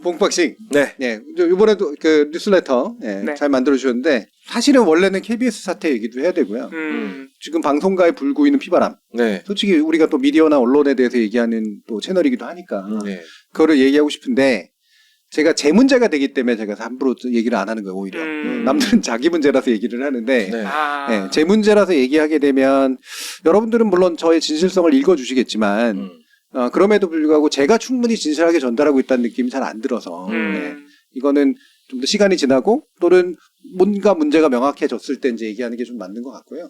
봉박싱. 네. 예. 이번에도 그 뉴스레터 네. 잘 만들어 주셨는데 사실은 원래는 KBS 사태 얘기도 해야 되고요. 지금 방송가에 불고 있는 피바람. 네. 솔직히 우리가 또 미디어나 언론에 대해서 얘기하는 또 채널이기도 하니까 네. 그거를 얘기하고 싶은데 제가 제 문제가 되기 때문에 제가 함부로 얘기를 안 하는 거예요. 오히려 남들은 자기 문제라서 얘기를 하는데 네. 네, 제 문제라서 얘기하게 되면 여러분들은 물론 저의 진실성을 읽어주시겠지만 그럼에도 불구하고 제가 충분히 진실하게 전달하고 있다는 느낌이 잘 안 들어서 네, 이거는 좀 더 시간이 지나고 또는 뭔가 문제가 명확해졌을 때 이제 얘기하는 게 좀 맞는 것 같고요.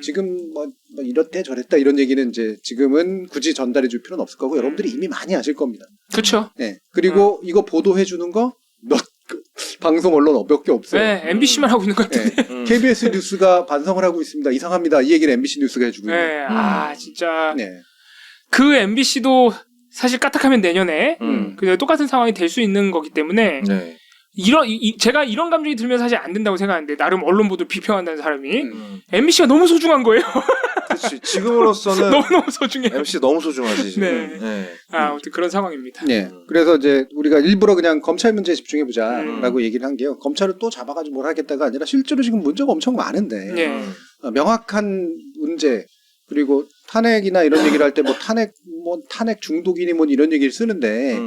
지금 뭐 이렇대 저랬다 이런 얘기는 이제 지금은 굳이 전달해 줄 필요는 없을 거고 여러분들이 이미 많이 아실 겁니다. 그렇죠. 네. 그리고 이거 보도해 주는 거 방송 언론 몇 개 없어요. 네, MBC만 하고 있는 것 같은데. 네. KBS 뉴스가 반성을 하고 있습니다. 이상합니다. 이 얘기를 MBC 뉴스가 해주고 있는. 네, 진짜. 네. 그 MBC도 사실 까딱하면 내년에 그냥 똑같은 상황이 될 수 있는 거기 때문에 네. 제가 이런 감정이 들면 사실 안 된다고 생각하는데 나름 언론 보도 비평한다는 사람이 MBC가 너무 소중한 거예요. 그렇지. 지금으로서는 너무 소중해. MC 너무 소중하지 지금. 네. 네. 아무튼 그런 상황입니다. 네. 그래서 이제 우리가 일부러 그냥 검찰 문제에 집중해보자라고 얘기를 한 게요. 검찰을 또 잡아가지고 뭘 하겠다가 아니라 실제로 지금 문제가 엄청 많은데 네. 명확한 문제 그리고 탄핵이나 이런 얘기를 할 때 탄핵 중독이니 뭐 이런 얘기를 쓰는데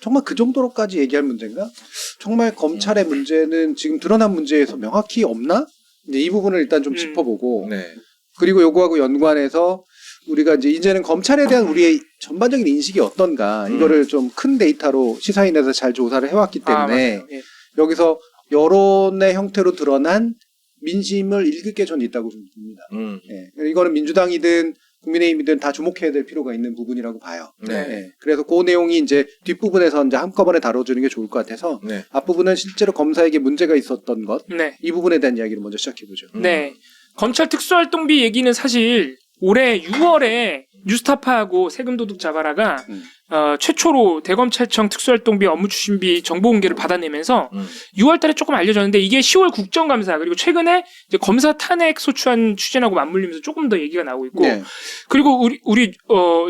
정말 그 정도로까지 얘기할 문제인가? 정말 검찰의 문제는 지금 드러난 문제에서 명확히 없나? 이제 이 부분을 일단 좀 짚어보고 네. 그리고 요거하고 연관해서 우리가 이제는 검찰에 대한 우리의 전반적인 인식이 어떤가 이거를 좀 큰 데이터로 시사인에서 잘 조사를 해왔기 때문에 예. 여기서 여론의 형태로 드러난 민심을 읽을 게 저는 있다고 좀 봅니다. 예. 이거는 민주당이든 국민의힘이든 다 주목해야 될 필요가 있는 부분이라고 봐요. 네. 예. 그래서 그 내용이 이제 뒷부분에서 이제 한꺼번에 다뤄주는 게 좋을 것 같아서 네. 앞부분은 실제로 검사에게 문제가 있었던 것, 네. 이 부분에 대한 이야기를 먼저 시작해보죠. 네. 검찰 특수활동비 얘기는 사실 올해 6월에 뉴스타파하고 세금도둑 잡아라가 최초로 대검찰청 특수활동비 업무추진비 정보 공개를 받아내면서 6월달에 조금 알려졌는데 이게 10월 국정감사 그리고 최근에 이제 검사 탄핵 소추안 추진하고 맞물리면서 조금 더 얘기가 나오고 있고 네. 그리고 우리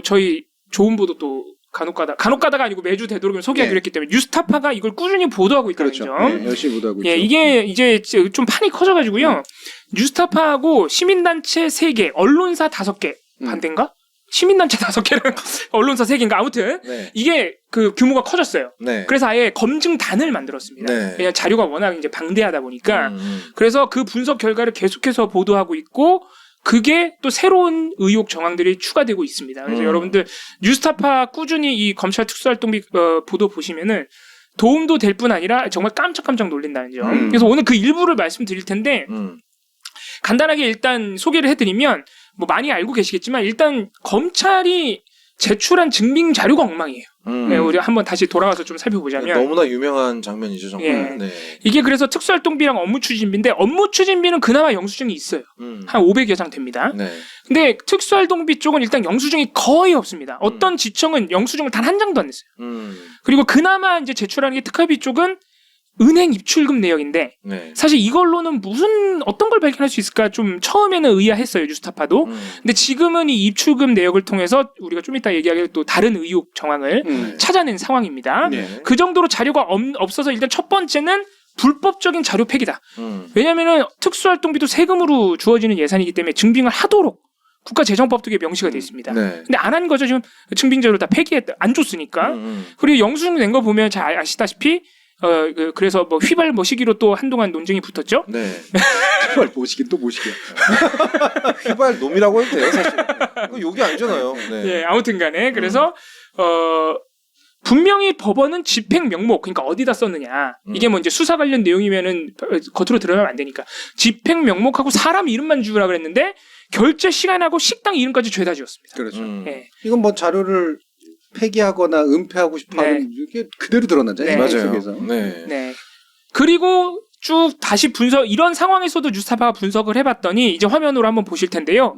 저희 좋은 보도 또 간혹가다가 아니고 매주 되도록이면 소개하기로 했기 때문에 뉴스타파가 이걸 꾸준히 보도하고 있다는 그렇죠. 점. 네, 열심히 보도하고 있죠. 예, 이게 이제 좀 판이 커져가지고요. 뉴스타파하고 시민단체 3개, 언론사 5개 반대인가? 시민단체 5개랑 언론사 3개인가? 아무튼 네. 이게 그 규모가 커졌어요. 네. 그래서 아예 검증단을 만들었습니다. 네. 왜냐면 자료가 워낙 이제 방대하다 보니까 그래서 그 분석 결과를 계속해서 보도하고 있고 그게 또 새로운 의혹 정황들이 추가되고 있습니다. 그래서 여러분들 뉴스타파 꾸준히 이 검찰 특수활동비 보도 보시면은 도움도 될 뿐 아니라 정말 깜짝깜짝 놀란다는 점. 그래서 오늘 그 일부를 말씀드릴 텐데 간단하게 일단 소개를 해드리면 뭐 많이 알고 계시겠지만 일단 검찰이 제출한 증빙 자료가 엉망이에요. 네, 우리 한번 다시 돌아가서 좀 살펴보자면 너무나 유명한 장면이죠 정말. 예. 네. 이게 그래서 특수활동비랑 업무추진비인데 업무추진비는 그나마 영수증이 있어요. 한 500여 장 됩니다. 네. 근데 특수활동비 쪽은 일단 영수증이 거의 없습니다. 어떤 지청은 영수증을 단 한 장도 안 냈어요. 그리고 그나마 이제 제출하는 게 특활비 쪽은 은행 입출금 내역인데 네. 사실 이걸로는 어떤 걸 발견할 수 있을까 좀 처음에는 의아했어요 뉴스타파도. 근데 지금은 이 입출금 내역을 통해서 우리가 좀 이따 얘기하기로 또 다른 의혹 정황을 찾아낸 상황입니다. 네. 그 정도로 자료가 없어서 일단 첫 번째는 불법적인 자료 폐기다. 왜냐하면은 특수활동비도 세금으로 주어지는 예산이기 때문에 증빙을 하도록 국가재정법도 명시가 되어 있습니다. 네. 근데 안 한 거죠. 지금 증빙자료 다 폐기했다. 안 줬으니까. 그리고 영수증 낸 거 보면 잘 아시다시피 그래서 뭐 휘발 시기로 또 한동안 논쟁이 붙었죠. 네. 휘발 모시긴 또 모시기야. 휘발 놈이라고 해도 돼요 사실. 이거 욕이 아니잖아요. 네. 예, 아무튼간에 그래서 분명히 법원은 집행 명목 그러니까 어디다 썼느냐 이게 뭐 이제 수사 관련 내용이면은 겉으로 드러나면 안 되니까 집행 명목하고 사람 이름만 주라 그랬는데 결제 시간하고 식당 이름까지 죄다 지었습니다. 그렇죠. 예. 이건 뭐 자료를 폐기하거나 은폐하고 싶어하는 이게 그대로 드러나잖아요. 네. 맞아요. 속에서. 네. 네. 그리고 쭉 다시 분석, 이런 상황에서도 뉴스타파가 분석을 해봤더니 이제 화면으로 한번 보실 텐데요.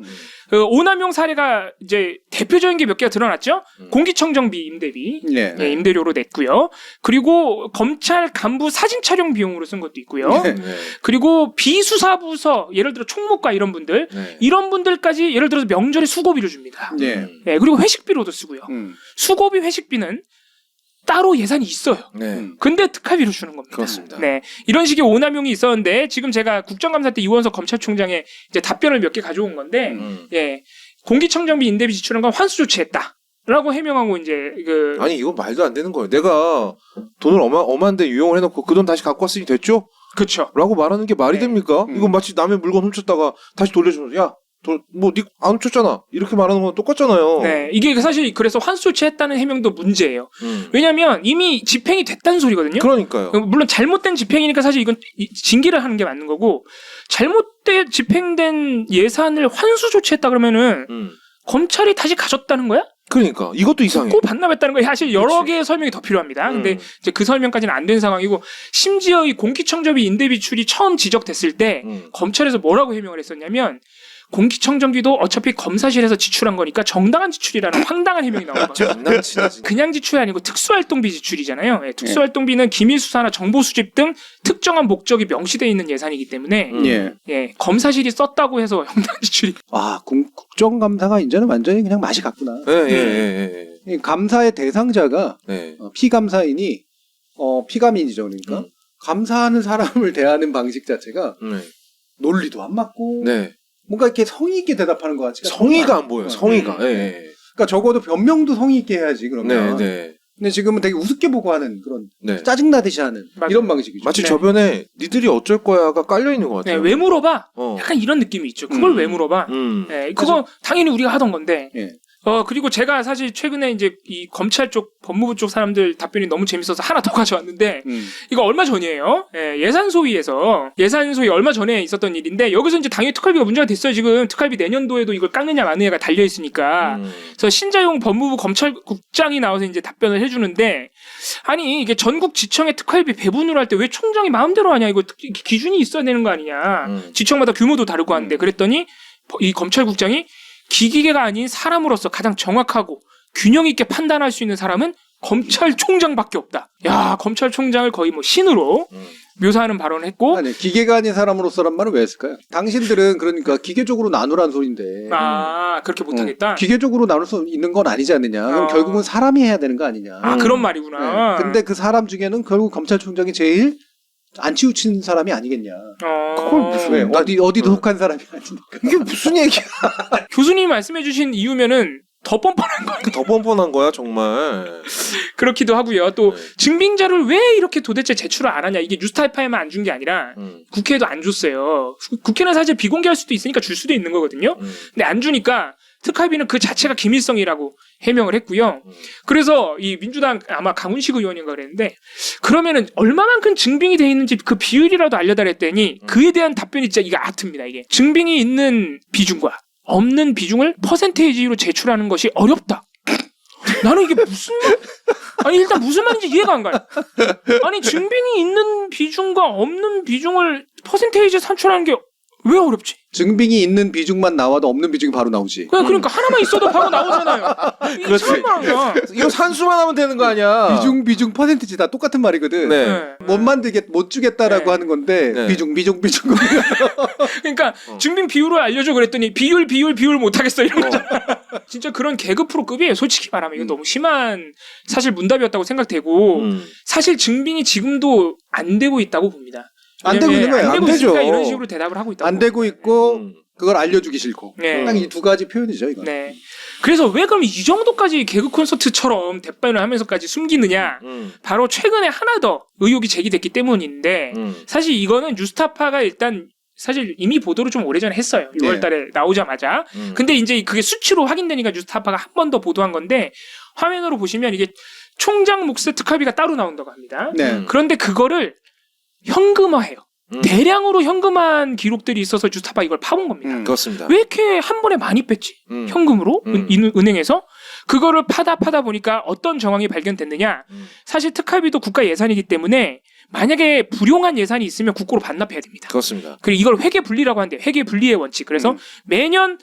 오남용 사례가 이제 대표적인 게 몇 개가 드러났죠. 공기청정비 임대비, 네. 예, 임대료로 냈고요. 그리고 검찰 간부 사진 촬영 비용으로 쓴 것도 있고요. 네. 그리고 비수사부서 예를 들어 총무과 이런 분들, 네. 이런 분들까지 예를 들어서 명절에 수고비를 줍니다. 네. 예, 그리고 회식비로도 쓰고요. 수고비 회식비는 따로 예산이 있어요. 네. 근데 특활비로 주는 겁니다. 그렇습니다. 네, 이런 식의 오남용이 있었는데 지금 제가 국정감사 때 이원석 검찰총장의 이제 답변을 몇 개 가져온 건데, 예, 공기청정비 임대비 지출한 건 환수 조치했다라고 해명하고 이제 그 아니 이건 말도 안 되는 거예요. 내가 돈을 엄한데 유용을 해놓고 그 돈 다시 갖고 왔으니 됐죠? 그렇죠. 라고 말하는 게 말이 네. 됩니까? 이건 마치 남의 물건 훔쳤다가 다시 돌려주면서 야, 니 안 훔쳤잖아. 이렇게 말하는 건 똑같잖아요. 네, 이게 사실 그래서 환수 조치했다는 해명도 문제예요. 왜냐하면 이미 집행이 됐다는 소리거든요. 그러니까요. 물론 잘못된 집행이니까 사실 이건 징계를 하는 게 맞는 거고, 잘못된 집행된 예산을 환수 조치했다 그러면은 검찰이 다시 가졌다는 거야? 그러니까 이것도 이상해. 꼭 반납했다는 거야. 사실 여러 그치. 개의 설명이 더 필요합니다. 근데 이제 그 설명까지는 안 된 상황이고, 심지어 이 공기청정비 임대비출이 처음 지적됐을 때 검찰에서 뭐라고 해명을 했었냐면, 공기청정기도 어차피 검사실에서 지출한 거니까 정당한 지출이라는 황당한 해명이 나온 거예요. 장난치나 진짜. 그냥 지출이 아니고 특수활동비 지출이잖아요. 예, 특수활동비는 기밀 수사나 정보 수집 등 특정한 목적이 명시되어 있는 예산이기 때문에 예. 예, 검사실이 썼다고 해서 형당 지출이. 아, 국정감사가 이제는 완전히 그냥 맛이 갔구나. 예. 이 감사의 대상자가 네. 피감사인이 피감인이죠. 그러니까 감사하는 사람을 대하는 방식 자체가 논리도 안 맞고 네. 뭔가 이렇게 성의 있게 대답하는 것 같지. 성의가 안 보여요. 성의가. 예. 그러니까 적어도 변명도 성의 있게 해야지 그러면. 네. 근데 지금은 되게 우습게 보고 하는 그런 네. 짜증나듯이 하는 맞아요. 이런 방식이죠. 마치 네. 저변에 니들이 어쩔 거야가 깔려 있는 것 네, 같아요. 왜 물어봐? 어. 약간 이런 느낌이 있죠. 그걸 왜 물어봐? 예, 그거 당연히 우리가 하던 건데. 예. 그리고 제가 사실 최근에 이제 이 검찰 쪽, 법무부 쪽 사람들 답변이 너무 재밌어서 하나 더 가져왔는데, 이거 얼마 전이에요. 예, 예산소위 얼마 전에 있었던 일인데, 여기서 이제 당연히 특활비가 문제가 됐어요. 지금 특활비 내년도에도 이걸 깎느냐 마느냐가 달려있으니까. 그래서 신자용 법무부 검찰국장이 나와서 이제 답변을 해주는데, 아니, 이게 전국 지청의 특활비 배분을 할 때 왜 총장이 마음대로 하냐, 이거 기준이 있어야 되는 거 아니냐. 지청마다 규모도 다르고 하는데, 그랬더니 이 검찰국장이 기기계가 아닌 사람으로서 가장 정확하고 균형 있게 판단할 수 있는 사람은 검찰총장밖에 없다. 야, 검찰총장을 거의 뭐 신으로 묘사하는 발언을 했고. 아니, 기계가 아닌 사람으로서란 말은 왜 했을까요? 당신들은 그러니까 기계적으로 나누란 소린데. 그렇게 못하겠다. 기계적으로 나눌 수 있는 건 아니지 않느냐. 그럼 결국은 사람이 해야 되는 거 아니냐. 그런 말이구나. 네. 근데 그 사람 중에는 결국 검찰총장이 제일 안 치우친 사람이 아니겠냐. 그걸 무슨 왜? 어디도 속한 사람이 아니니까. 이게 무슨 얘기야? 교수님이 말씀해주신 이유면은 더 뻔뻔한 거예요. 더 뻔뻔한 거야 정말. 그렇기도 하고요. 또 증빙자를 왜 이렇게 도대체 제출을 안 하냐. 이게 뉴스타파에만 안 준 게 아니라 국회에도 안 줬어요. 국회는 사실 비공개할 수도 있으니까 줄 수도 있는 거거든요. 근데 안 주니까 특활비는 그 자체가 기밀성이라고 해명을 했고요. 그래서 이 민주당 아마 강훈식 의원인가 그랬는데, 그러면은 얼마만큼 증빙이 돼 있는지 그 비율이라도 알려달랬더니 그에 대한 답변이 진짜 이게 아트입니다. 이게 증빙이 있는 비중과 없는 비중을 퍼센테이지로 제출하는 것이 어렵다. 나는 이게 아니 일단 무슨 말인지 이해가 안 가요. 아니 증빙이 있는 비중과 없는 비중을 퍼센테이지에 산출하는 게 왜 어렵지? 증빙이 있는 비중만 나와도 없는 비중이 바로 나오지. 그러니까 하나만 있어도 바로 나오잖아요. 이게 참 말이야. 이거 산수만 하면 되는 거 아니야? 비중 퍼센티지 다 똑같은 말이거든. 네. 못 주겠다라고 하는 건데 네. 비중. 그러니까 증빙 비율을 알려줘 그랬더니 비율 못 하겠어 이런 거잖아. 진짜 그런 개그 프로급이에요. 솔직히 말하면 이건 너무 심한 사실 문답이었다고 생각되고, 사실 증빙이 지금도 안 되고 있다고 봅니다. 안 되고 있는 거예요. 안 되고 안 있으니까 되죠. 이런 식으로 대답을 하고 있다고. 안 되고 있고 그걸 알려주기 싫고. 네. 딱 이 두 가지 표현이죠. 이건. 네. 그래서 왜 그럼 이 정도까지 개그 콘서트처럼 대판을 하면서까지 숨기느냐? 바로 최근에 하나 더 의혹이 제기됐기 때문인데, 사실 이거는 뉴스타파가 일단 사실 이미 보도를 좀 오래전에 했어요. 6월 달에 나오자마자. 근데 이제 그게 수치로 확인되니까 뉴스타파가 한 번 더 보도한 건데, 화면으로 보시면 이게 총장 몫의 특활비가 따로 나온다고 합니다. 네. 그런데 그거를 현금화해요. 대량으로 현금화한 기록들이 있어서 뉴스타파 이걸 파본 겁니다. 그렇습니다. 왜 이렇게 한 번에 많이 뺐지? 현금으로? 은행에서? 그거를 파다 보니까 어떤 정황이 발견됐느냐? 사실 특활비도 국가 예산이기 때문에 만약에 불용한 예산이 있으면 국고로 반납해야 됩니다. 그렇습니다. 그리고 이걸 회계 분리라고 하는데 회계 분리의 원칙. 그래서 매년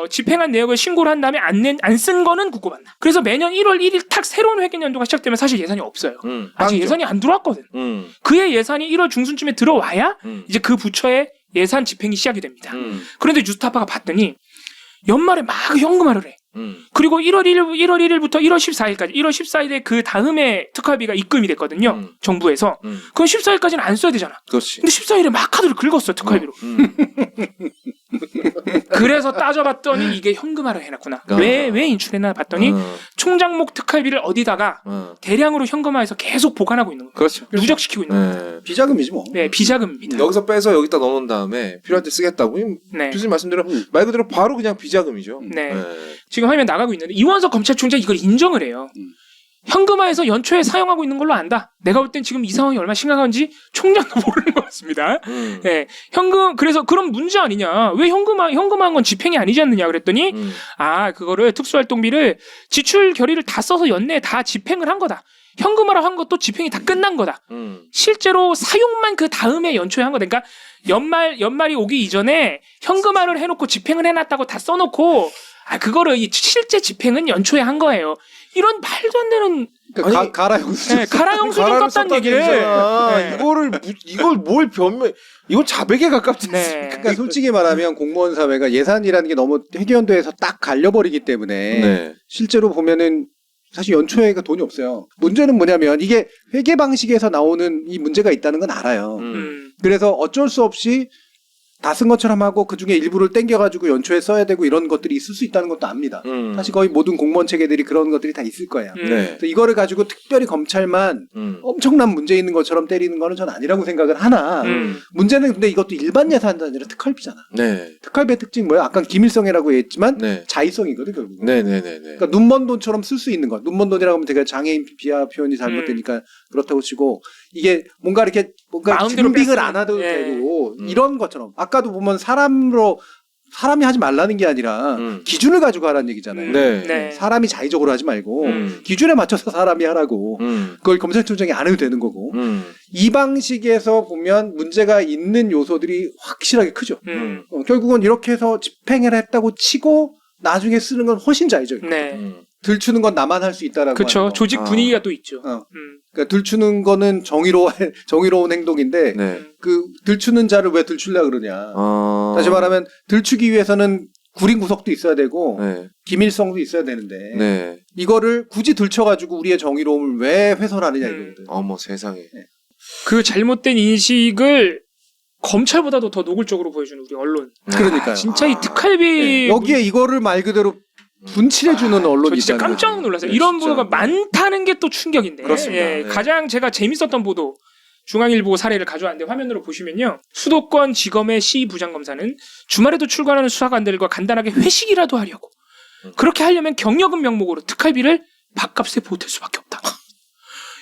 집행한 내역을 신고를 한 다음에 안 쓴 거는 국고 반납. 그래서 매년 1월 1일 탁 새로운 회계 연도가 시작되면 사실 예산이 없어요. 아직 빵이죠. 예산이 안 들어왔거든. 그의 예산이 1월 중순쯤에 들어와야 이제 그 부처의 예산 집행이 시작이 됩니다. 그런데 뉴스타파가 봤더니 연말에 막 현금화를 해. 그리고 1월 1일부터 1월 14일까지 1월 14일에 그 다음에 특활비가 입금이 됐거든요. 정부에서. 그럼 14일까지는 안 써야 되잖아. 그렇지. 근데 14일에 막 카드를 긁었어 특활비로. 그래서 따져봤더니 이게 현금화를 해놨구나. 왜 인출했나 봤더니 총장목 특활비를 어디다가 대량으로 현금화해서 계속 보관하고 있는 거예요. 그렇죠. 누적시키고 있는 거예요. 비자금이지 뭐. 네, 비자금입니다. 여기서 빼서 여기다 넣어놓은 다음에 필요할 때 쓰겠다고. 네. 교수님 말씀대로 말 그대로 바로 그냥 비자금이죠. 네. 지금 화면 나가고 있는데 이원석 검찰총장이 이걸 인정을 해요. 현금화해서 연초에 사용하고 있는 걸로 안다. 내가 볼 땐 지금 이 상황이 얼마나 심각한지 총장도 모르는 것 같습니다. 네, 그래서 그럼 문제 아니냐? 왜 현금화한 건 집행이 아니지 않느냐? 그랬더니 그거를 특수활동비를 지출 결의를 다 써서 연내에 다 집행을 한 거다. 현금화로 한 것도 집행이 다 끝난 거다. 실제로 사용만 그 다음에 연초에 한 거다. 그러니까 연말이 오기 이전에 현금화를 해놓고 집행을 해놨다고 다 써놓고 그거를 실제 집행은 연초에 한 거예요. 이런 말도 안 되는 그러니까 가라 영수증. 네, 가라 영수증 깠다는 얘기를. 네. 이걸 뭘 이건 자백에 가깝지. 네. 그러니까 솔직히 말하면 공무원 사회가 예산이라는 게 너무 회계연도에서 딱 갈려버리기 때문에 네. 실제로 보면은 사실 연초에가 돈이 없어요. 문제는 뭐냐면 이게 회계 방식에서 나오는 이 문제가 있다는 건 알아요. 그래서 어쩔 수 없이 다 쓴 것처럼 하고 그중에 일부를 땡겨가지고 연초에 써야 되고 이런 것들이 있을 수 있다는 것도 압니다. 사실 거의 모든 공무원 체계들이 그런 것들이 다 있을 거예요. 네. 그래서 이거를 가지고 특별히 검찰만 엄청난 문제 있는 것처럼 때리는 거는 전 아니라고 생각을 하나 문제는 근데 이것도 일반 예산도 아니라 특활비잖아. 네. 특활비의 특징 뭐야? 아까 기밀성이라고 했지만 네. 자의성이거든 결국. 네네네. 그러니까 눈먼 돈처럼 쓸 수 있는 것. 눈먼 돈이라고 하면 되게 장애인 비하 표현이 잘못되니까 그렇다고 치고 이게 뭔가 이렇게 마음대로 준비를 뺐으면- 안 해도 예. 되고 이런 것처럼 아까도 보면 사람이 하지 말라는 게 아니라 기준을 가지고 하라는 얘기잖아요. 네. 네. 사람이 자의적으로 하지 말고 음. 기준에 맞춰서 사람이 하라고. 그걸 검찰총장이 안 해도 되는 거고. 이 방식에서 보면 문제가 있는 요소들이 확실하게 크죠. 결국은 이렇게 해서 집행을 했다고 치고 나중에 쓰는 건 훨씬 자의적이고 네. 들추는 건 나만 할 수 있다라고. 그렇죠. 하는 거. 조직 분위기가 또 있죠. 그러니까 들추는 거는 정의로운 행동인데 네. 그 들추는 자를 왜 들추려 그러냐. 아. 다시 말하면 들추기 위해서는 구린 구석도 있어야 되고 네. 기밀성도 있어야 되는데 네. 이거를 굳이 들춰가지고 우리의 정의로움을 왜 훼손하느냐 이거거든. 어머 세상에. 그 잘못된 인식을 검찰보다도 더 노골적으로 보여주는 우리 언론. 그러니까요. 진짜 이 특활비 네. 여기에 이거를 말 그대로 분칠해주는 저 언론이 진짜 있다는 깜짝 거죠. 놀랐어요. 네, 이런 진짜. 보도가 많다는 게 또 충격인데. 그렇습니다. 예, 네. 가장 제가 재밌었던 보도 중앙일보 사례를 가져왔는데 화면으로 보시면요. 수도권 지검의 시 부장검사는 주말에도 출근하는 수사관들과 간단하게 회식이라도 하려고. 그렇게 하려면 경력은 명목으로 특활비를 밥값에 보탤 수밖에 없다.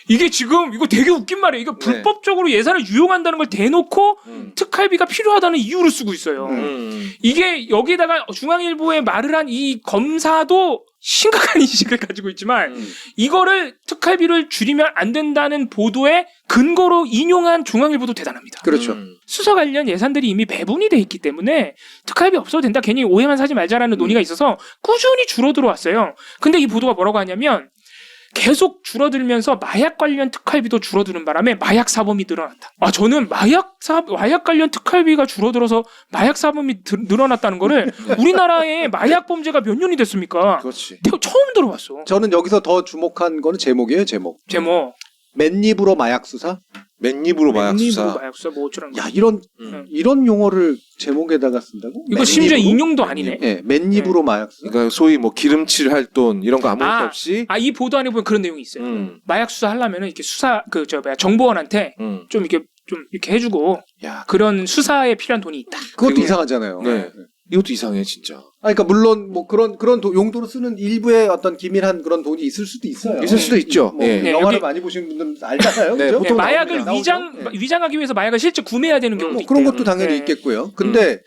이게 지금 이거 되게 웃긴 말이에요. 이거 불법적으로 예산을 유용한다는 걸 대놓고 특활비가 필요하다는 이유로 쓰고 있어요. 이게 여기다가 중앙일보에 말을 한 이 검사도 심각한 인식을 가지고 있지만 이거를 특활비를 줄이면 안 된다는 보도에 근거로 인용한 중앙일보도 대단합니다. 그렇죠. 수사 관련 예산들이 이미 배분이 돼 있기 때문에 특활비 없어도 된다. 괜히 오해만 사지 말자라는 논의가 있어서 꾸준히 줄어들어 왔어요. 근데 이 보도가 뭐라고 하냐면 계속 줄어들면서 마약 관련 특활비도 줄어드는 바람에 마약 사범이 늘어났다. 저는 마약 관련 특활비가 줄어들어서 마약 사범이 늘어났다는 거를 우리나라의 마약 범죄가 몇 년이 됐습니까? 그렇지. 처음 들어봤어. 저는 여기서 더 주목한 거는 제목이에요. 제목. 맨입으로 마약 수사? 맨입으로 마약 수사. 마약 수사 뭐 어쩌라는 야 거야. 이런 용어를 제목에다가 쓴다고? 이거 심지어 맨입으로? 인용도 아니네. 네, 맨입으로 마약 수사. 그러니까 소위 뭐 기름칠 할 돈 이런 거 아무것도 없이. 이 보도 안에 보면 그런 내용이 있어요. 마약 수사 하려면은 이렇게 정보원한테 좀 이렇게 해주고 야, 그런 수사에 필요한 돈이 있다. 그것도 그리고- 이상하잖아요. 네. 이것도 이상해 진짜. 그러니까 물론 뭐 그런 용도로 쓰는 일부의 어떤 기밀한 그런 돈이 있을 수도 있어요. 있을 수도 있죠. 뭐 예. 영화를 여기- 많이 보신 분들은 알잖아요. 네, 그죠? 보통 마약을 나오죠. 네. 위장하기 위해서 마약을 실제 구매해야 되는 경우도 뭐 있대요. 그런 것도 당연히 네. 있겠고요. 근데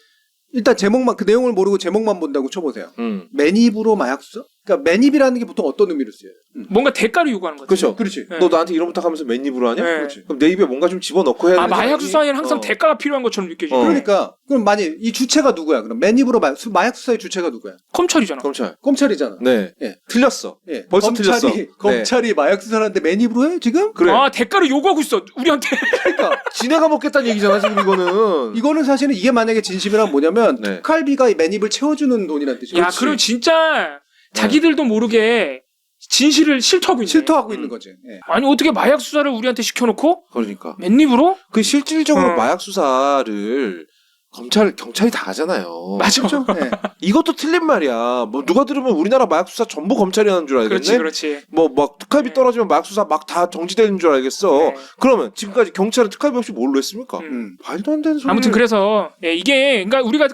일단 제목만 그 내용을 모르고 제목만 본다고 쳐보세요. 맨입으로 마약 수사? 그러니까 맨입이라는 게 보통 어떤 의미로 쓰여요? 뭔가 대가를 요구하는 거죠. 그렇죠. 그렇지. 네. 너 나한테 이런 부탁하면서 맨입으로 하냐? 네. 그렇지. 그럼 내 입에 뭔가 좀 집어넣고 해야 아, 되는 거 마약 아니니? 수사에는 항상 대가가 필요한 것처럼 느껴지죠. 그러니까 그럼 만약 이 주체가 누구야? 그럼 맨입으로 마약 수사의 주체가 누구야? 검찰이잖아. 검찰. 검찰이잖아. 네. 예. 틀렸어. 예. 벌써 틀렸어. 검찰이 마약 수사를 하는데 맨입으로 해 지금? 그래. 아, 대가를 요구하고 있어. 우리한테. 그러니까 지네가 먹겠다는 얘기잖아 지금 이거는. 이거는 사실은 이게 만약에 진심이란 뭐냐면 네. 특활비가 이 맨입을 채워주는 돈이란 뜻이야. 야, 그럼 진짜 자기들도 모르게 진실을 실토하고 있네. 실토하고 있는 거지. 예. 아니, 어떻게 마약 수사를 우리한테 시켜놓고 그러니까. 맨입으로? 그 실질적으로 어. 마약 수사를 경찰이 다 하잖아요. 맞아. 그렇죠? 예. 이것도 틀린 말이야. 뭐 누가 들으면 우리나라 마약 수사 전부 검찰이 하는 줄 알겠네. 그렇지. 뭐 막 특활비 네. 떨어지면 마약 수사 막 다 정지되는 줄 알겠어. 네. 그러면 지금까지 경찰은 특활비 없이 뭘로 했습니까? 말도 안 되는 소리. 아무튼 그래서 이게 그러니까 우리가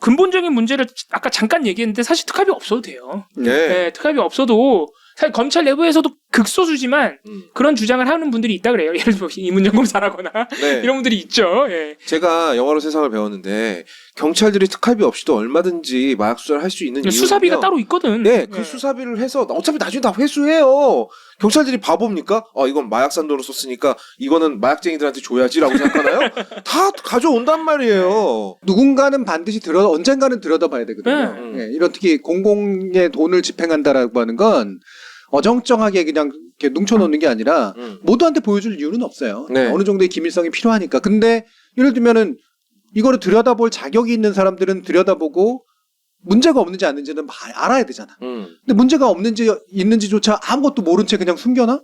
근본적인 문제를 아까 잠깐 얘기했는데 사실 특활비 없어도 돼요. 네. 네, 특활비 없어도 사실 검찰 내부에서도 극소수지만 그런 주장을 하는 분들이 있다 그래요. 예를 들어 이문정 검사라거나 네. 이런 분들이 있죠. 예. 제가 영화로 세상을 배웠는데 경찰들이 특활비 없이도 얼마든지 마약 수사를 할 수 있는 이유는요. 수사비가 따로 있거든. 네, 그 수사비를 해서 어차피 나중에 다 회수해요. 경찰들이 바보입니까? 이건 마약산 돈으로 썼으니까 이거는 마약쟁이들한테 줘야지라고 생각하나요? 다 가져온단 말이에요. 누군가는 반드시 언젠가는 들여다봐야 되거든요. 네. 예, 이런 특히 공공의 돈을 집행한다라고 하는 건 어정쩡하게 그냥 이렇게 뭉쳐놓는 게 아니라 모두한테 보여줄 이유는 없어요. 네. 어느 정도의 기밀성이 필요하니까. 근데 예를 들면은 이거를 들여다볼 자격이 있는 사람들은 들여다보고 문제가 없는지 아닌지는 알아야 되잖아. 근데 문제가 없는지 있는지조차 아무것도 모른 채 그냥 숨겨놔?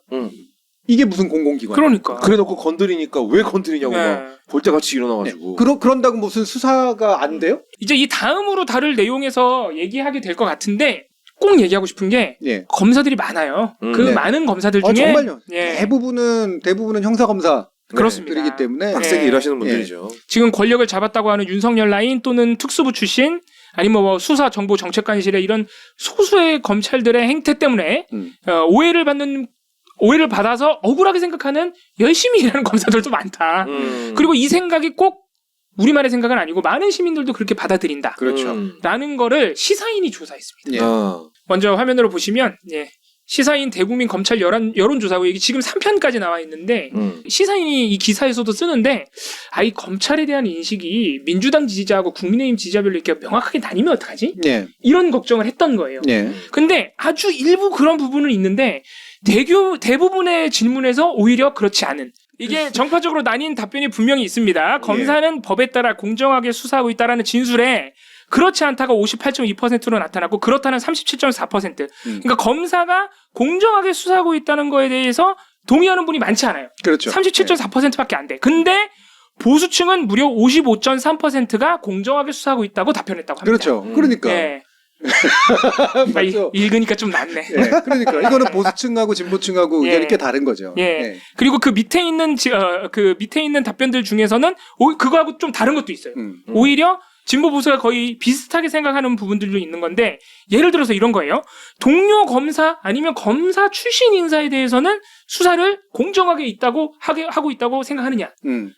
이게 무슨 공공기관이야? 그러니까. 그래놓고 건드리니까 왜 건드리냐고 네. 막 볼때같이 일어나가지고. 그런다고 무슨 수사가 안 돼요? 이제 이 다음으로 다룰 내용에서 얘기하게 될 것 같은데 꼭 얘기하고 싶은 게 예. 검사들이 많아요. 그 네. 많은 검사들 중에 정말요. 예. 대부분은 형사 검사 그렇습니다. 들이기 때문에 빡세게 네. 일하시는 분들이죠. 지금 권력을 잡았다고 하는 윤석열 라인 또는 특수부 출신 아니면 뭐 수사정보정책관실의 이런 소수의 검찰들의 행태 때문에 오해를 받아서 억울하게 생각하는 열심히 일하는 검사들도 많다. 그리고 이 생각이 꼭 우리만의 생각은 아니고 많은 시민들도 그렇게 받아들인다. 그렇죠. 라는 거를 시사인이 조사했습니다. 예. 먼저 화면으로 보시면 시사인 대국민 검찰 여론조사고 이게 지금 3편까지 나와 있는데 시사인이 이 기사에서도 쓰는데 이 검찰에 대한 인식이 민주당 지지자하고 국민의힘 지지자별로 이렇게 명확하게 나뉘면 어떡하지? 예. 이런 걱정을 했던 거예요. 예. 근데 아주 일부 그런 부분은 있는데 대부분의 질문에서 오히려 그렇지 않은 이게 정파적으로 나뉜 답변이 분명히 있습니다. 검사는 법에 따라 공정하게 수사하고 있다라는 진술에 그렇지 않다가 58.2%로 나타났고 그렇다는 37.4%. 그러니까 검사가 공정하게 수사하고 있다는 거에 대해서 동의하는 분이 많지 않아요. 그렇죠. 37.4%밖에 안 돼. 근데 보수층은 무려 55.3%가 공정하게 수사하고 있다고 답변했다고 합니다. 그렇죠. 그러니까. 예. 맞죠. 읽으니까 좀 낫네. 예. 그러니까 이거는 보수층하고 진보층하고 예. 의견이 꽤 다른 거죠. 예. 그리고 그 밑에 있는 답변들 중에서는 그거하고 좀 다른 것도 있어요. 오히려 진보 보수가 거의 비슷하게 생각하는 부분들도 있는 건데 예를 들어서 이런 거예요. 동료 검사 아니면 검사 출신 인사에 대해서는 수사를 공정하게 하고 있다고 생각하느냐?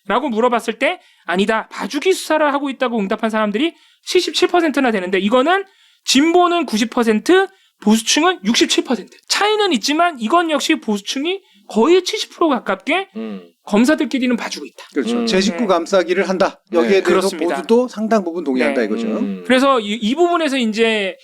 라고 물어봤을 때 아니다. 봐주기 수사를 하고 있다고 응답한 사람들이 77%나 되는데 이거는 진보는 90%, 보수층은 67%. 차이는 있지만 이건 역시 보수층이 거의 70% 가깝게 검사들끼리는 봐주고 있다. 그렇죠. 제 식구 감싸기를 한다. 여기에 대해서 그렇습니다. 모두도 상당 부분 동의한다 네. 이거죠. 그래서 이 부분에서 이제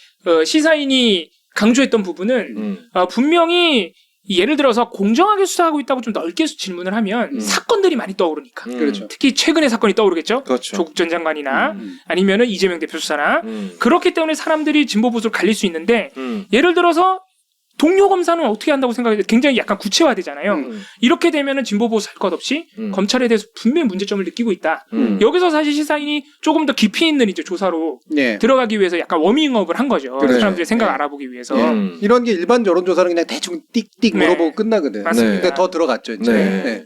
시사인이 강조했던 부분은 분명히 예를 들어서 공정하게 수사하고 있다고 좀 넓게 질문을 하면 사건들이 많이 떠오르니까. 그렇죠. 특히 최근의 사건이 떠오르겠죠. 그렇죠. 조국 전 장관이나 아니면은 이재명 대표 수사나 그렇기 때문에 사람들이 진보 보수를 갈릴 수 있는데 예를 들어서 동료 검사는 어떻게 한다고 생각해요? 굉장히 약간 구체화되잖아요. 이렇게 되면은 진보 보수 할 것 없이 검찰에 대해서 분명히 문제점을 느끼고 있다. 여기서 사실 시사인이 조금 더 깊이 있는 이제 조사로 예. 들어가기 위해서 약간 워밍업을 한 거죠. 그래. 사람들의 생각을 네. 알아보기 위해서. 이런 게 일반 여론조사는 그냥 대충 띡띡 네. 물어보고 끝나거든. 맞습니다. 근데 더 들어갔죠. 이제. 네. 네.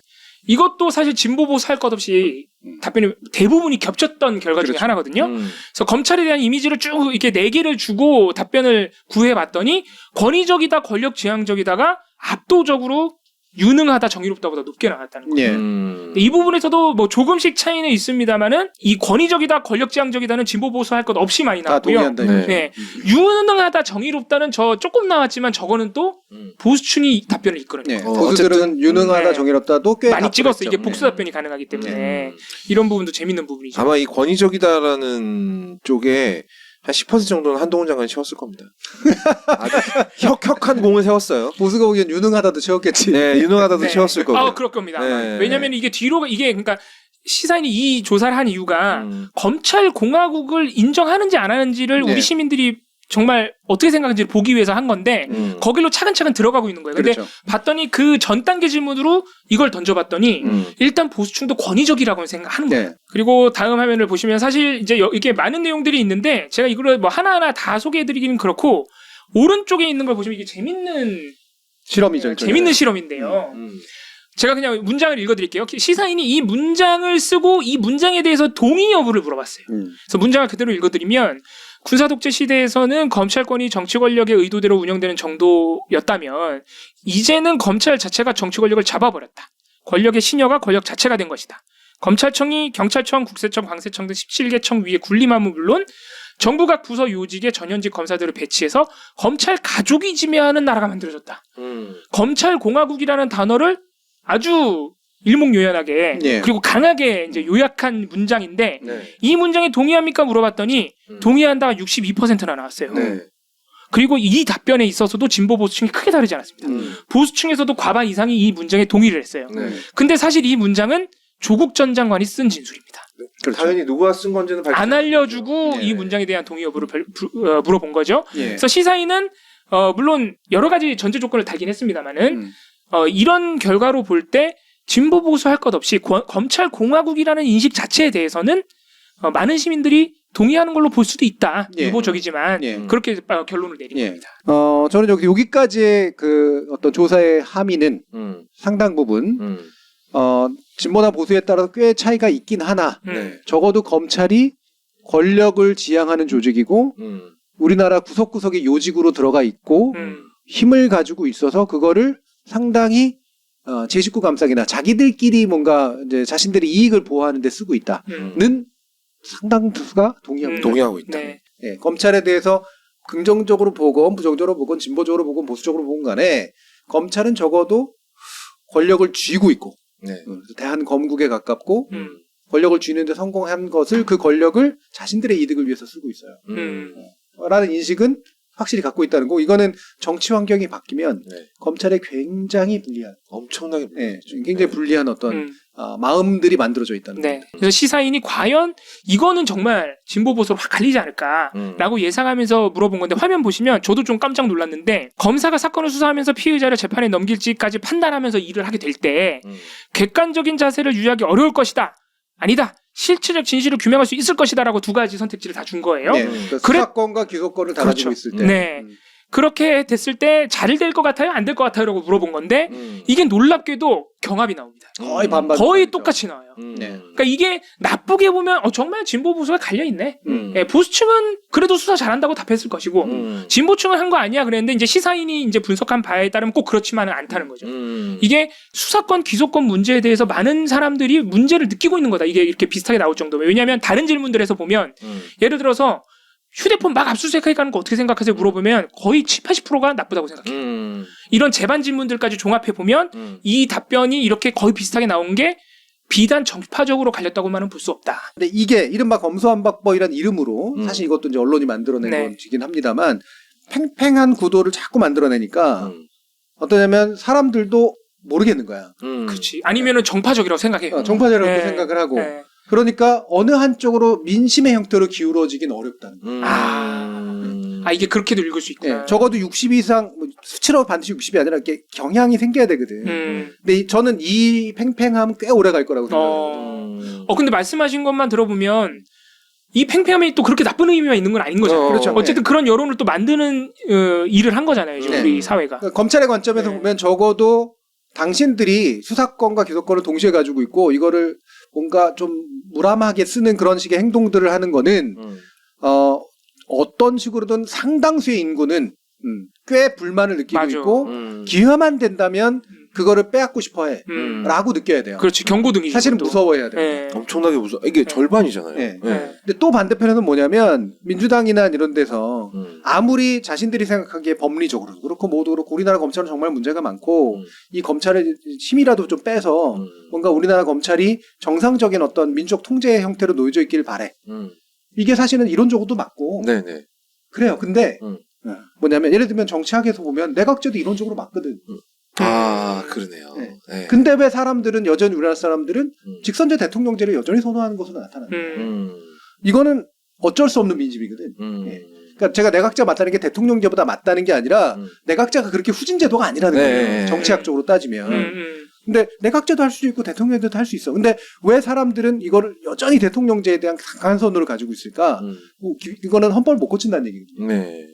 이것도 사실 진보 보수 할 것 없이 답변이 대부분이 겹쳤던 결과 중에 그렇죠. 하나거든요. 그래서 검찰에 대한 이미지를 쭉 이렇게 4개를 주고 답변을 구해봤더니 권위적이다, 권력지향적이다가 압도적으로 유능하다 정의롭다보다 높게 나왔다는 거죠. 예. 이 부분에서도 뭐 조금씩 차이는 있습니다만은 이 권위적이다 권력지향적이다는 진보 보수할 것 없이 많이 다 나왔고요. 동의한다. 네. 이거죠. 네. 유능하다 정의롭다는 저 조금 나왔지만 저거는 또 보수층이 답변을 이끌어내요. 네. 보수들은 유능하다 네. 정의롭다도 꽤 많이 찍었어요. 이게 답변했죠. 복수 답변이 가능하기 때문에 이런 부분도 재밌는 부분이죠. 아마 이 권위적이다라는 쪽에 한 10% 정도는 한동훈 장관이 채웠을 겁니다. 아주 혁혁한 공을 세웠어요. 보수가 보기엔 유능하다도 채웠겠지. 네, 유능하다도 네. 채웠을 거고요. 그럴 겁니다. 네. 왜냐하면 이게 뒤로 이게 그러니까 시사인이 이 조사를 한 이유가 검찰 공화국을 인정하는지 안 하는지를 네. 우리 시민들이 정말 어떻게 생각하는지를 보기 위해서 한 건데 거길로 차근차근 들어가고 있는 거예요. 근데 그렇죠. 봤더니 봤더니 그 전 단계 질문으로 이걸 던져봤더니 일단 보수층도 권위적이라고 생각하는 거예요. 네. 그리고 다음 화면을 보시면 사실 이제 이게 많은 내용들이 있는데 제가 이거를 뭐 하나하나 다 소개해드리기는 그렇고 오른쪽에 있는 걸 보시면 이게 재밌는 실험이죠. 일종의. 재밌는 실험인데요. 제가 그냥 문장을 읽어드릴게요. 시사인이 이 문장을 쓰고 이 문장에 대해서 동의 여부를 물어봤어요. 그래서 문장을 그대로 읽어드리면 군사독재 시대에서는 검찰권이 정치 권력의 의도대로 운영되는 정도였다면 이제는 검찰 자체가 정치 권력을 잡아버렸다. 권력의 신여가 권력 자체가 된 것이다. 검찰청이 경찰청, 국세청, 광세청 등 17개 청 위에 군림함은 물론 정부 각 부서 요직에 전현직 검사들을 배치해서 검찰 가족이 지배하는 나라가 만들어졌다. 검찰 공화국이라는 단어를 아주 일목요연하게 예. 그리고 강하게 이제 요약한 문장인데 네. 이 문장에 동의합니까 물어봤더니 동의한다가 62%나 나왔어요. 네. 그리고 이 답변에 있어서도 진보 보수층이 크게 다르지 않았습니다. 보수층에서도 과반 이상이 이 문장에 동의를 했어요. 네. 근데 사실 이 문장은 조국 전 장관이 쓴 진술입니다. 그렇죠. 당연히 누가 쓴 건지는 밝히지 안 알려주고 네. 이 문장에 대한 동의 여부를 물어본 거죠. 예. 그래서 시사인은 물론 여러 가지 전제 조건을 달긴 했습니다만은 이런 결과로 볼 때 진보 보수 할 것 없이 검찰 공화국이라는 인식 자체에 대해서는 많은 시민들이 동의하는 걸로 볼 수도 있다. 예. 유보적이지만 예. 그렇게 결론을 내린 예. 겁니다. 저는 여기까지의 그 어떤 조사의 함의는 상당 부분 진보나 보수에 따라서 꽤 차이가 있긴 하나 네. 적어도 검찰이 권력을 지향하는 조직이고 우리나라 구석구석에 요직으로 들어가 있고 힘을 가지고 있어서 그거를 상당히 제 식구 감싸기나 자기들끼리 뭔가 이제 자신들의 이익을 보호하는 데 쓰고 있다는 상당수가 동의합니다. 동의하고 있다. 네. 예, 검찰에 대해서 긍정적으로 보건 부정적으로 보건 진보적으로 보건 보수적으로 보건 간에 검찰은 적어도 권력을 쥐고 있고 네. 대한 검국에 가깝고 권력을 쥐는 데 성공한 것을 그 권력을 자신들의 이득을 위해서 쓰고 있어요. 라는 인식은 확실히 갖고 있다는 거. 이거는 정치 환경이 바뀌면 네. 검찰에 굉장히 불리한, 엄청나게 예, 굉장히 불리한 어떤 마음들이 만들어져 있다는 네. 겁니다. 그래서 시사인이 과연 이거는 정말 진보 보수로 확 갈리지 않을까라고 예상하면서 물어본 건데 화면 보시면 저도 좀 깜짝 놀랐는데 검사가 사건을 수사하면서 피의자를 재판에 넘길지까지 판단하면서 일을 하게 될 때 객관적인 자세를 유지하기 어려울 것이다. 아니다. 실체적 진실을 규명할 수 있을 것이다라고 두 가지 선택지를 다 준 거예요. 네, 그러니까 그래- 수사권과 기소권을 다 그렇죠. 가지고 있을 때. 네. 그렇게 됐을 때 잘 될 것 같아요? 안 될 것 같아요? 라고 물어본 건데 이게 놀랍게도 경합이 나옵니다. 거의 반반. 거의 똑같이 나와요. 네. 그러니까 이게 나쁘게 보면 정말 진보 보수가 갈려있네. 음. 예, 보수층은 그래도 수사 잘한다고 답했을 것이고 진보층은 한 거 아니야 그랬는데 이제 시사인이 이제 분석한 바에 따르면 꼭 그렇지만은 않다는 거죠. 이게 수사권 기소권 문제에 대해서 많은 사람들이 문제를 느끼고 있는 거다. 이게 이렇게 비슷하게 나올 정도면. 왜냐하면 다른 질문들에서 보면 예를 들어서 휴대폰 막 압수수색하는 거 어떻게 생각하세요? 물어보면 거의 70~80%가 나쁘다고 생각해요. 이런 재반 질문들까지 종합해 보면 이 답변이 이렇게 거의 비슷하게 나온 게 비단 정파적으로 갈렸다고만은 볼 수 없다. 근데 이게 이른바 검수완박법이란 이름으로 사실 이것도 이제 언론이 만들어낸 네. 것이긴 합니다만 팽팽한 구도를 자꾸 만들어내니까 어떠냐면 사람들도 모르겠는 거야. 그렇지. 아니면은 정파적이라고 생각해요. 정파적이라고 네. 생각을 하고 네. 그러니까 어느 한쪽으로 민심의 형태로 기울어지긴 어렵다는 거야. 이게 그렇게도 읽을 수 있구나. 네, 적어도 60 이상 수치로 반드시 60이 아니라 이렇게 경향이 생겨야 되거든. 근데 저는 이 팽팽함 꽤 오래 갈 거라고 생각해요. 근데 말씀하신 것만 들어보면 이 팽팽함이 또 그렇게 나쁜 의미만 있는 건 아닌 거잖아요. 그렇죠. 어쨌든 그런 여론을 또 만드는 일을 한 거잖아요. 지금 네. 우리 사회가. 그러니까 검찰의 관점에서 네. 보면 적어도 당신들이 수사권과 기소권을 동시에 가지고 있고 이거를 뭔가 좀 무람하게 쓰는 그런 식의 행동들을 하는 거는 어떤 식으로든 상당수의 인구는 꽤 불만을 느끼고 맞아. 있고 기회만 된다면 그거를 빼앗고 싶어해. 음. 라고 느껴야 돼요. 그렇지. 경고등이죠. 사실은 그것도. 무서워해야 돼요. 예. 엄청나게 무서워. 이게 절반이잖아요. 네. 네. 근데 또 반대편에는 뭐냐면 민주당이나 이런 데서 아무리 자신들이 생각하기에 법리적으로도 그렇고 모두 그렇고 우리나라 검찰은 정말 문제가 많고 이 검찰의 힘이라도 좀 빼서 뭔가 우리나라 검찰이 정상적인 어떤 민족 통제 형태로 놓여져 있길 바래. 이게 사실은 이론적으로도 맞고 네네. 그래요. 근데 뭐냐면 예를 들면 정치학에서 보면 내각제도 이론적으로 맞거든. 아, 그러네요. 네. 네. 근데 왜 사람들은 여전히 우리나라 사람들은 직선제 대통령제를 여전히 선호하는 것으로 나타나요. 이거는 어쩔 수 없는 민심이거든. 예. 그러니까 제가 내각제 맞다는 게 대통령제보다 맞다는 게 아니라 내각제가 그렇게 후진 제도가 아니라는 거예요. 네. 정치학적으로 따지면. 근데 내각제도 할 수도 있고 대통령제도 할 수 있어. 근데 왜 사람들은 이거를 여전히 대통령제에 대한 강한 선호를 가지고 있을까? 이거는 헌법을 못 고친다는 얘기거든요. 네.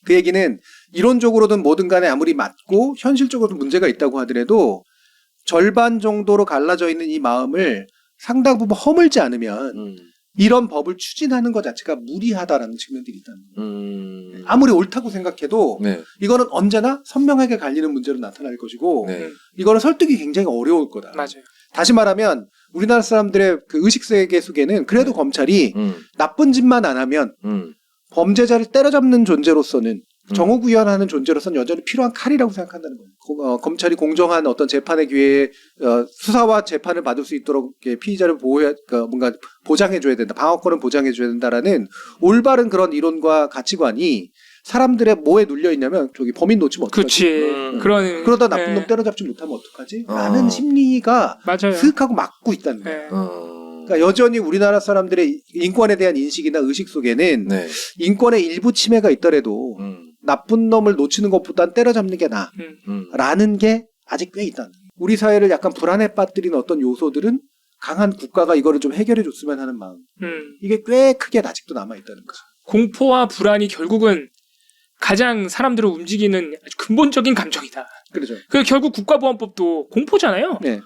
그 얘기는 이론적으로든 뭐든 간에 아무리 맞고 현실적으로도 문제가 있다고 하더라도 절반 정도로 갈라져 있는 이 마음을 상당 부분 허물지 않으면 이런 법을 추진하는 것 자체가 무리하다라는 측면들이 있다는 거예요. 아무리 옳다고 생각해도 네. 이거는 언제나 선명하게 갈리는 문제로 나타날 것이고 네. 이거는 설득이 굉장히 어려울 거다. 맞아요. 다시 말하면 우리나라 사람들의 그 의식세계 속에는 그래도 검찰이 나쁜 짓만 안 하면 범죄자를 때려잡는 존재로서는 정의구현하는 존재로서는 여전히 필요한 칼이라고 생각한다는 거예요. 검찰이 공정한 어떤 재판의 기회에 수사와 재판을 받을 수 있도록 피의자를 뭔가 보장해줘야 된다. 방어권을 보장해줘야 된다라는 올바른 그런 이론과 가치관이 사람들의 뭐에 눌려 있냐면 저기 범인 놓치면 어떡하지? 그렇지. 그러다 나쁜 놈 때려잡지 못하면 어떡하지? 라는 심리가 맞아요. 스윽하고 막고 있다는 거예요. 그러니까 여전히 우리나라 사람들의 인권에 대한 인식이나 의식 속에는 네. 인권의 일부 침해가 있더라도 나쁜 놈을 놓치는 것보단 때려잡는 게 나아. 라는 게 아직 꽤 있다는 거예요. 우리 사회를 약간 불안에 빠뜨리는 어떤 요소들은 강한 국가가 이거를 좀 해결해 줬으면 하는 마음. 이게 꽤 크게 아직도 남아있다는 거죠. 공포와 불안이 결국은 가장 사람들을 움직이는 아주 근본적인 감정이다. 그렇죠. 그 결국 국가보안법도 공포잖아요. 네.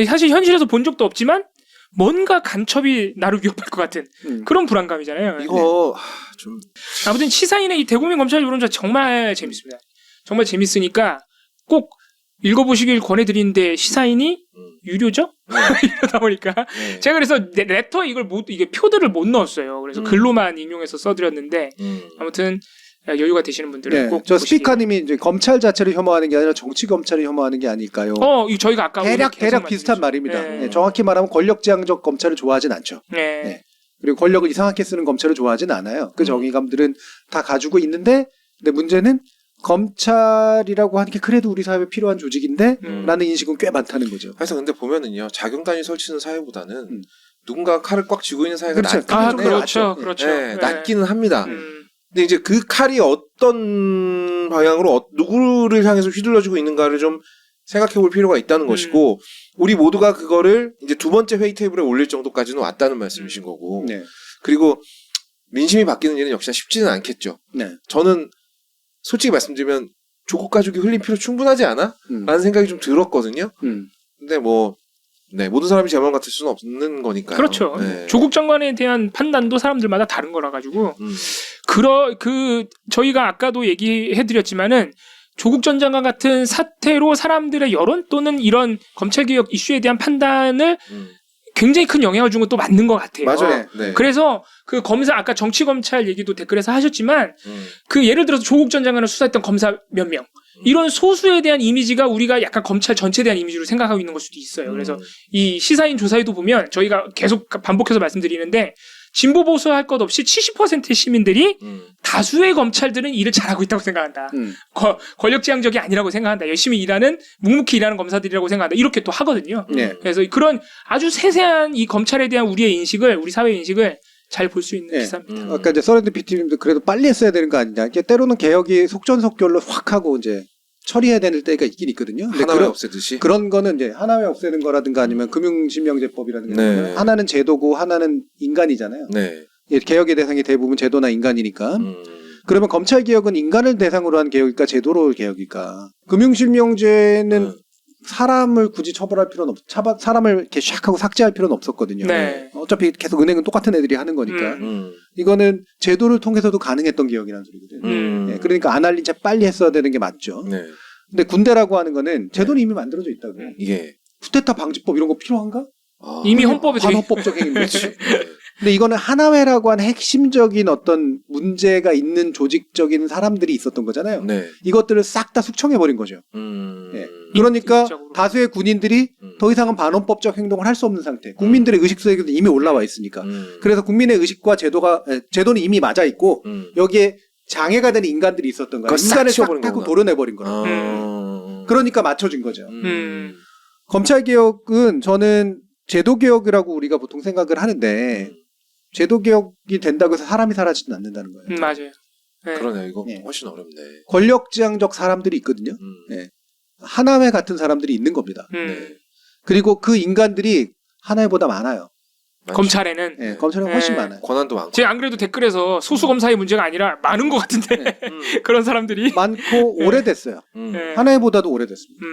사실 현실에서 본 적도 없지만 뭔가 간첩이 나를 위협할 것 같은 그런 불안감이잖아요. 이거 좀 아무튼 시사인의 이 대국민 검찰 여론조사 정말 재밌습니다. 정말 재밌으니까 꼭 읽어보시길 권해드리는데 시사인이 유료죠? 이러다 보니까 제가 그래서 레터 이게 표들을 못 넣었어요. 그래서 글로만 인용해서 써드렸는데 아무튼 여유가 되시는 분들은 네. 꼭 저 보시길. 스피커님이 이제 검찰 자체를 혐오하는 게 아니라 정치 검찰을 혐오하는 게 아닐까요? 이거 저희가 아까 대략 비슷한 말입니다. 네, 정확히 말하면 권력지향적 검찰을 좋아하진 않죠. 네. 네. 그리고 권력을 이상하게 쓰는 검찰을 좋아하진 않아요. 그 정의감들은 다 가지고 있는데, 근데 문제는 검찰이라고 하는 게 그래도 우리 사회에 필요한 조직인데 라는 인식은 꽤 많다는 거죠. 그래서 근데 보면은요 자경단이 설치는 사회보다는 누군가 칼을 꽉 쥐고 있는 사회가 그렇죠. 낫기는 해요. 그렇죠. 네, 낫기는 합니다. 음. 근데 이제 그 칼이 어떤 방향으로 누구를 향해서 휘둘러주고 있는가를 좀 생각해 볼 필요가 있다는 것이고 우리 모두가 그거를 이제 두 번째 회의 테이블에 올릴 정도까지는 왔다는 말씀이신 거고 네. 그리고 민심이 바뀌는 일은 역시나 쉽지는 않겠죠. 네. 저는 솔직히 말씀드리면 조국 가족이 흘린 피로 충분하지 않아? 라는 생각이 좀 들었거든요. 근데 모든 사람이 제 마음 같을 수는 없는 거니까요. 그렇죠. 네. 조국 장관에 대한 판단도 사람들마다 다른 거라 가지고 저희가 아까도 얘기해드렸지만은 조국 전 장관 같은 사태로 사람들의 여론 또는 이런 검찰개혁 이슈에 대한 판단을 굉장히 큰 영향을 준 건 또 맞는 것 같아요. 맞아요. 네. 그래서 그 검사 아까 정치검찰 얘기도 댓글에서 하셨지만 그 예를 들어서 조국 전 장관을 수사했던 검사 몇 명 이런 소수에 대한 이미지가 우리가 약간 검찰 전체에 대한 이미지로 생각하고 있는 걸 수도 있어요. 그래서 이 시사인 조사에도 보면 저희가 계속 반복해서 말씀드리는데 진보 보수 할 것 없이 70%의 시민들이 다수의 검찰들은 일을 잘하고 있다고 생각한다. 권력지향적이 아니라고 생각한다. 열심히 일하는 묵묵히 일하는 검사들이라고 생각한다. 이렇게 또 하거든요. 네. 그래서 그런 아주 세세한 이 검찰에 대한 우리의 인식을 우리 사회의 인식을 잘 볼 수 있는 네. 기사입니다. 아까 이제 서렌드 PT님도 그래도 빨리 했어야 되는 거 아니냐. 이게 때로는 개혁이 속전속결로 확 하고 이제 처리해야 되는 때가 있긴 있거든요. 근데 하나를 없애듯이. 그런 거는 이제 하나에 없애는 거라든가 아니면 금융실명제법이라든가 네. 하나는 제도고 하나는 인간이잖아요. 네. 개혁의 대상이 대부분 제도나 인간이니까. 그러면 검찰 개혁은 인간을 대상으로 한 개혁일까 제도로 개혁일까? 금융실명제는 사람을 굳이 처벌할 필요는 사람을 이렇게 샥 하고 삭제할 필요는 없었거든요. 네. 어차피 계속 은행은 똑같은 애들이 하는 거니까. 이거는 제도를 통해서도 가능했던 개혁이라는 소리거든요. 네, 그러니까 안 할린 채 빨리 했어야 되는 게 맞죠. 네. 근데 군대라고 하는 거는 제도는 이미 만들어져 있다고요. 예. 쿠데타 방지법 이런 거 필요한가? 이미 헌법에 돼 반헌법적 행위인데. 근데 이거는 하나회라고 하는 핵심적인 어떤 문제가 있는 조직적인 사람들이 있었던 거잖아요. 네. 이것들을 싹 다 숙청해버린 거죠. 예. 음. 그러니까 입국적으로. 다수의 군인들이 더 이상은 반헌법적 행동을 할 수 없는 상태. 국민들의 의식 속에도 이미 올라와 있으니까. 그래서 국민의 의식과 제도는 이미 맞아 있고 여기에 장애가 되는 인간들이 있었던 거예요. 그거 싹 인간을 싹 치워버린 타고 거구나. 도려내버린 거예요. 그러니까 맞춰진 거죠. 검찰개혁은 저는 제도개혁이라고 우리가 보통 생각을 하는데 제도개혁이 된다고 해서 사람이 사라지진 않는다는 거예요. 맞아요. 네. 그러네. 이거 예. 훨씬 어렵네. 권력지향적 사람들이 있거든요. 예. 하나회 같은 사람들이 있는 겁니다. 네. 그리고 그 인간들이 하나회보다 많아요. 검찰에는 예, 검찰은 훨씬 네. 많아요. 권한도 많고. 제가 안 그래도 댓글에서 소수 검사의 문제가 아니라 많은 것 같은데 네. 그런 사람들이 많고 네. 오래됐어요. 네. 하나회보다도 오래됐습니다.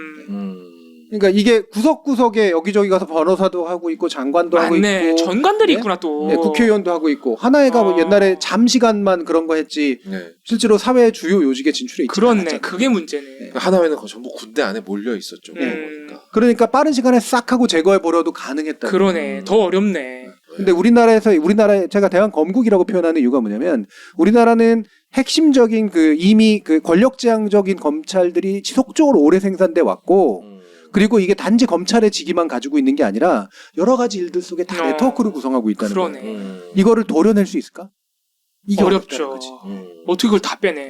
그러니까 이게 구석구석에 여기저기 가서 변호사도 하고 있고 장관도 하고 맞네. 있고 전관들이 네? 있구나 또. 네, 국회의원도 하고 있고 하나회가 뭐 어. 옛날에 잠시간만 그런 거 했지 네. 실제로 사회 주요 요직에 진출해 있지 그렇네. 않았잖아요. 그게 문제네. 네. 하나회는 거의 전부 군대 안에 몰려 있었죠. 보니까. 그러니까 빠른 시간에 싹 하고 제거해 버려도 가능했다. 그러네. 더 어렵네. 근데 우리나라에 제가 대한 검국이라고 표현하는 이유가 뭐냐면 우리나라는 핵심적인 이미 권력지향적인 검찰들이 지속적으로 오래 생산돼 왔고 그리고 이게 단지 검찰의 직위만 가지고 있는 게 아니라 여러 가지 일들 속에 다 네트워크를 구성하고 있다는 그러네. 거예요. 이거를 도려낼 수 있을까? 이게 어렵죠. 거지. 어떻게 그걸 다 빼내.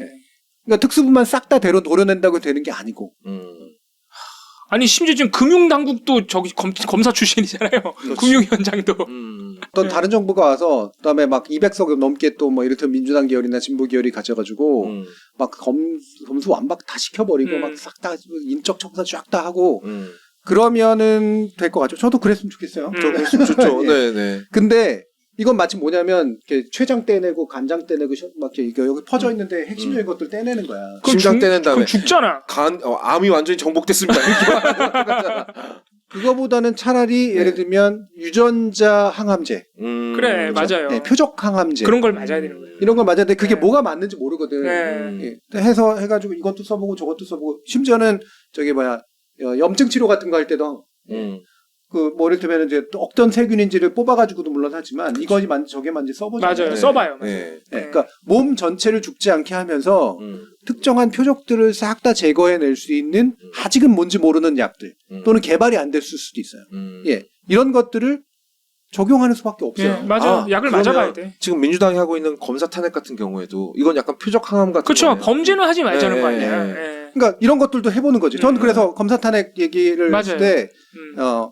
그러니까 특수부만 싹 다 도려낸다고 되는 게 아니고. 아니 심지어 지금 금융당국도 저기 검사 출신이잖아요. 금융위원장도. 어떤 다른 정부가 와서 그다음에 막 200석 넘게 또 뭐 이를테면 민주당 계열이나 진보 계열이 가져가지고 막 검수 완박 다 시켜버리고 막 싹 다 인적 청사 쫙 다 하고 그러면은 될 것 같죠. 저도 그랬으면 좋겠어요. 좋죠. 예. 네네. 근데 이건 마치 뭐냐면 이렇게 췌장 떼내고 간장 떼내고 막 이렇게 여기 퍼져 있는데 핵심적인 것들 떼내는 거야. 심장 떼낸 다음에 그럼 죽잖아. 암이 완전히 정복됐습니다. 그거보다는 차라리 예를 들면 유전자 항암제, 그래 맞아요. 네, 표적 항암제 그런 걸 맞아야 되는 거예요. 이런 걸 맞아야 돼. 그게 네. 뭐가 맞는지 모르거든. 네. 예. 해가지고 이것도 써보고 저것도 써보고 심지어는 염증 치료 같은 거 할 때도 뭐 이를테면 이제 어떤 세균인지를 뽑아가지고도 물론 하지만 이거지 저게 만지 써보잖아요. 맞아요. 네. 써봐요. 네. 그러니까 몸 전체를 죽지 않게 하면서 특정한 표적들을 싹 다 제거해낼 수 있는 아직은 뭔지 모르는 약들 또는 개발이 안 됐을 수도 있어요. 예, 이런 것들을 적용하는 수밖에 없어요. 예, 맞아. 약을 그러면 맞아봐야 돼. 지금 민주당이 하고 있는 검사 탄핵 같은 경우에도 이건 약간 표적 항암 같은 그렇죠. 거네요. 범죄는 하지 말자는 네, 거 아니야. 네. 예. 그러니까 이런 것들도 해보는 거지. 저는 그래서 검사 탄핵 얘기를 했을 때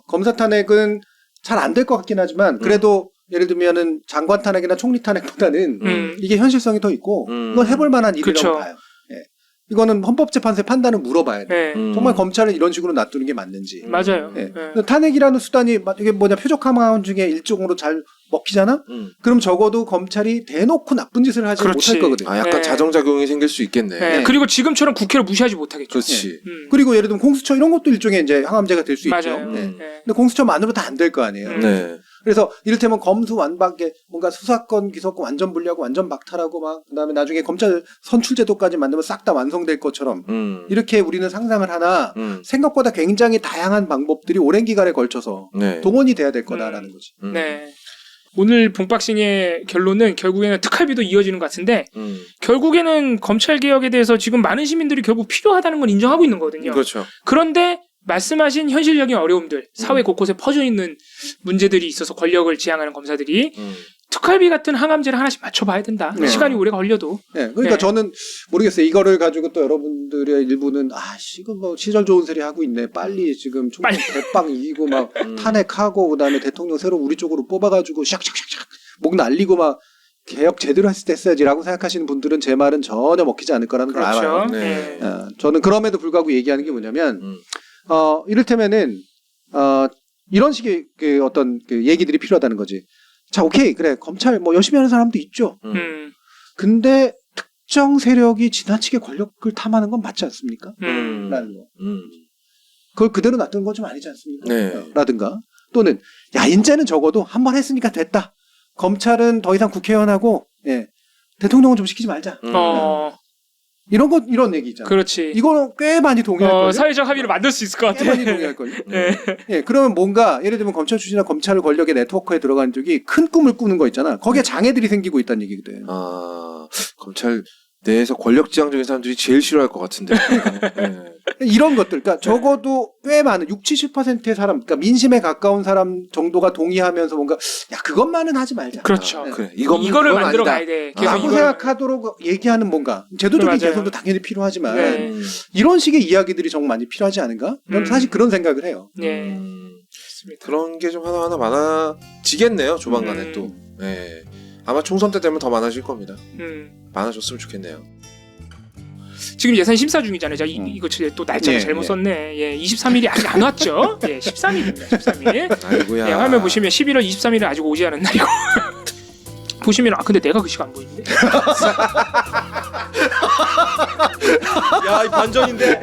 검사 탄핵은 잘 안 될 것 같긴 하지만 그래도 예를 들면은 장관 탄핵이나 총리 탄핵보다는 이게 현실성이 더 있고 이건 해볼 만한 일이라고 그쵸. 봐요. 예. 이거는 헌법재판소의 판단을 물어봐야 돼. 예. 정말 검찰을 이런 식으로 놔두는 게 맞는지. 맞아요. 예. 예. 근데 탄핵이라는 수단이 이게 표적 항암 중에 일종으로 잘 먹히잖아. 그럼 적어도 검찰이 대놓고 나쁜 짓을 하지 그렇지. 못할 거거든. 아, 약간 네. 자정작용이 생길 수 있겠네. 예. 네. 그리고 지금처럼 국회를 무시하지 못하겠죠. 그렇지. 그리고 예를 들면 공수처 이런 것도 일종의 이제 항암제가 될 수 있죠. 맞아요. 네. 예. 근데 공수처만으로 다 안 될 거 아니에요. 네. 그래서 이를테면 검수완박에 뭔가 수사권, 기소권 완전 분리하고 완전 박탈하고 막 그다음에 나중에 검찰 선출제도까지 만들면 싹 다 완성될 것처럼 이렇게 우리는 상상을 하나 생각보다 굉장히 다양한 방법들이 오랜 기간에 걸쳐서 네. 동원이 돼야 될 거다라는 거지. 네. 오늘 본박싱의 결론은 결국에는 특활비도 이어지는 것 같은데 결국에는 검찰 개혁에 대해서 지금 많은 시민들이 결국 필요하다는 걸 인정하고 있는 거거든요. 그렇죠. 그런데 말씀하신 현실적인 어려움들, 사회 곳곳에 퍼져 있는 문제들이 있어서 권력을 지향하는 검사들이 특활비 같은 항암제를 하나씩 맞춰봐야 된다. 네. 시간이 오래 걸려도. 네, 그러니까 네. 저는 모르겠어요. 이거를 가지고 또 여러분들의 일부는 이거 뭐 시절 좋은 소리 하고 있네. 빨리 지금 총선 대빵 이기고 막 탄핵하고 그다음에 대통령 새로 우리 쪽으로 뽑아가지고 샥샥샥샥 목 날리고 막 개혁 제대로 했어야지라고 생각하시는 분들은 제 말은 전혀 먹히지 않을 거라는 걸 그렇죠. 알아요. 네. 저는 그럼에도 불구하고 얘기하는 게 뭐냐면 이를테면은 이런 식의 어떤 얘기들이 필요하다는 거지. 자, 오케이, 그래, 검찰 뭐 열심히 하는 사람도 있죠. 근데 특정 세력이 지나치게 권력을 탐하는 건 맞지 않습니까? 라는 거. 그걸 그대로 놔두는 건 좀 아니지 않습니까? 네. 라든가 또는 야, 인제는 적어도 한 번 했으니까 됐다. 검찰은 더 이상 국회의원하고 대통령은 좀 시키지 말자. 이런 얘기 있잖아. 그렇지. 이거는 꽤 많이 동의할 거예요. 사회적 합의를 만들 수 있을 것 꽤 같아. 많이 동의할 거예요. 네. 예, 그러면 뭔가 예를 들면 검찰 출신이나 검찰 권력의 네트워크에 들어간 적이 큰 꿈을 꾸는 거 있잖아. 거기에 장애들이 생기고 있다는 얘기거든. 검찰 내에서 권력지향적인 사람들이 제일 싫어할 것 같은데. 네. 이런 것들, 그러니까 적어도 꽤 많은 60~70%의 사람, 그러니까 민심에 가까운 사람 정도가 동의하면서 뭔가 야 그것만은 하지 말자. 그렇죠. 네. 그래. 이거를 그건 만들어 아니다. 가야 돼. 계속 라고 이걸- 생각하도록 얘기하는 뭔가 제도적인 맞아요. 개선도 당연히 필요하지만 네. 이런 식의 이야기들이 정말 많이 필요하지 않은가? 저는 사실 그런 생각을 해요. 네. 음, 맞습니다. 그런 게 좀 하나하나 많아지겠네요. 조만간에 음. 또. 네. 아마 총선 때 되면 더 많아질 겁니다. 음. 많아졌으면 좋겠네요. 지금 예산 심사 중이잖아요. 자, 이거 또 날짜를 예, 잘못 예. 썼네. 예, 23일이 아직 안 왔죠. 예, 13일입니다. 13일. 아이고야. 예, 화면 보시면 11월 23일은 아직 오지 않은 날이고. 보시면 근데 내가 그 시간 안 보이는데. 야, 이 반전인데.